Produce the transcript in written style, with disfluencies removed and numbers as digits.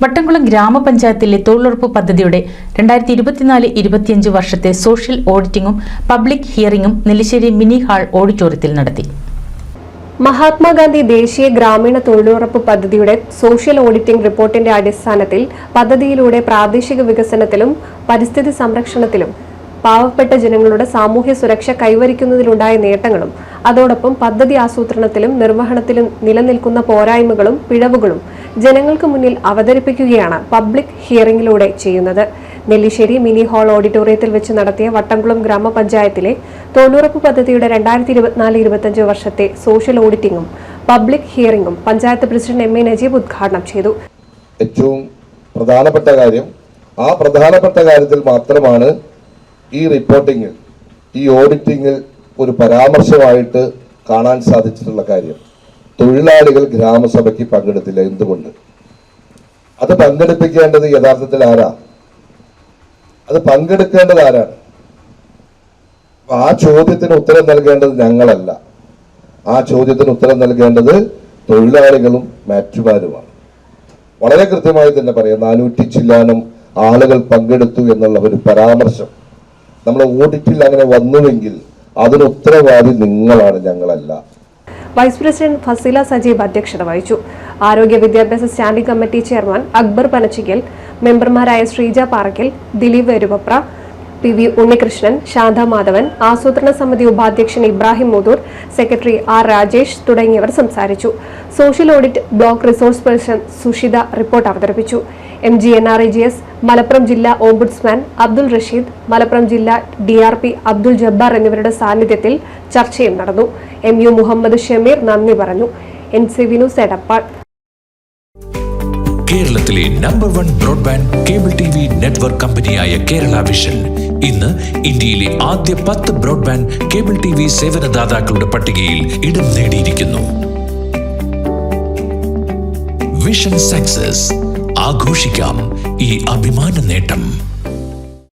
വട്ടംകുളം ഗ്രാമപഞ്ചായത്തിലെ തൊഴിലുറപ്പ് പദ്ധതിയുടെ 2024-25 വർഷത്തെ സോഷ്യൽ ഓഡിറ്റിംഗും പബ്ലിക് ഹിയറിംഗും നെല്ലിശ്ശേരി മിനി ഹാൾ ഓഡിറ്റോറിയത്തിൽ നടത്തി. മഹാത്മാഗാന്ധി ദേശീയ ഗ്രാമീണ തൊഴിലുറപ്പ് പദ്ധതിയുടെ സോഷ്യൽ ഓഡിറ്റിംഗ് റിപ്പോർട്ടിന്റെ അടിസ്ഥാനത്തിൽ പദ്ധതിയിലൂടെ പ്രാദേശിക വികസനത്തിലും പരിസ്ഥിതി സംരക്ഷണത്തിലും പാവപ്പെട്ട ജനങ്ങളുടെ സാമൂഹ്യ സുരക്ഷ കൈവരിക്കുന്നതിലുണ്ടായ നേട്ടങ്ങളും അതോടൊപ്പം പദ്ധതി ആസൂത്രണത്തിലും നിർവഹണത്തിലും നിലനിൽക്കുന്ന പോരായ്മകളും പിഴവുകളും ജനങ്ങൾക്ക് മുന്നിൽ അവതരിപ്പിക്കുകയാണ് പബ്ലിക് ഹിയറിംഗിലൂടെ ചെയ്യുന്നത്. നെല്ലിശ്ശേരി മിനി ഹാൾ ഓഡിറ്റോറിയത്തിൽ വെച്ച് നടത്തിയ വട്ടംകുളം ഗ്രാമപഞ്ചായത്തിലെ തൊഴിലുറപ്പ് പദ്ധതിയുടെ 2024-25 വർഷത്തെ സോഷ്യൽ ഓഡിറ്റിംഗും പബ്ലിക് ഹിയറിംഗും panchayat president M A Najeeb ഉദ്ഘാടനം ചെയ്തു. ഏറ്റവും പ്രധാനപ്പെട്ട കാര്യത്തിൽ മാത്രമാണ് ഈ റിപ്പോർട്ടിങ്ങിൽ, ഈ ഓഡിറ്റിങ്ങിൽ ഒരു പരാമർശമായിട്ട് കാണാൻ സാധിച്ചിട്ടുള്ള കാര്യം. തൊഴിലാളികൾ ഗ്രാമസഭയ്ക്ക് പങ്കെടുത്തില്ല. എന്തുകൊണ്ട്? അത് പങ്കെടുപ്പിക്കേണ്ടത് യഥാർത്ഥത്തിൽ ആരാ? അത് പങ്കെടുക്കേണ്ടത് ആരാണ്? ആ ചോദ്യത്തിന് ഉത്തരം നൽകേണ്ടത് ഞങ്ങളല്ല. ആ ചോദ്യത്തിന് ഉത്തരം നൽകേണ്ടത് തൊഴിലാളികളും മാറ്റുമാരുമാണ്. വളരെ കൃത്യമായി തന്നെ പറയാം, 400 ചില്ലാനം ആളുകൾ പങ്കെടുത്തു എന്നുള്ള ഒരു പരാമർശം നമ്മൾ ഓഡിറ്റിൽ അങ്ങനെ വന്നുവെങ്കിൽ അതിന് ഉത്തരവാദി നിങ്ങളാണ്, ഞങ്ങളല്ല. വൈസ് പ്രസിഡന്റ് ഫസീല സജീബ് അധ്യക്ഷത വഹിച്ചു. ആരോഗ്യ വിദ്യാഭ്യാസ standing committee chairman Akbar Panachikkal, മെമ്പർമാരായ ശ്രീജ പാറക്കൽ, ദിലീപ് വെരുവപ്ര, പി വി ഉണ്ണികൃഷ്ണൻ, ശാന്ത മാധവൻ, ആസൂത്രണ സമിതി ഉപാധ്യക്ഷൻ ഇബ്രാഹിം മുതൂർ, സെക്രട്ടറി ആർ രാജേഷ് തുടങ്ങിയവർ സംസാരിച്ചു. Social audit block resource person Sushitha report അവതരിപ്പിച്ചു. MGNREGS മലപ്പുറം ജില്ലാ ഓംബുഡ്സ്മാൻ അബ്ദുൾ റഷീദ്, മലപ്പുറം ജില്ലാ DRP അബ്ദുൾ ജബ്ബാർ എന്നിവരുടെ സാന്നിധ്യത്തിൽ ചർച്ചയും നടന്നു. MU മുഹമ്മദ് ഷമീർ നന്ദി പറഞ്ഞു. NCV news Edappal. കേരളത്തിലെ number 1 broadband cable TV network കമ്പനിയായ കേരള വിഷൻ ഇന്ന് ഇന്ത്യയിലെ ആദ്യ 10 ബ്രോഡ്ബാൻഡ് കേബിൾ TV സേവനദാതാക്കളുടെ പട്ടികയിൽ ഇടം നേടിയിരിക്കുന്നു. Vision success. ആഘോഷിക്കാം ഈ അഭിമാന നേട്ടം.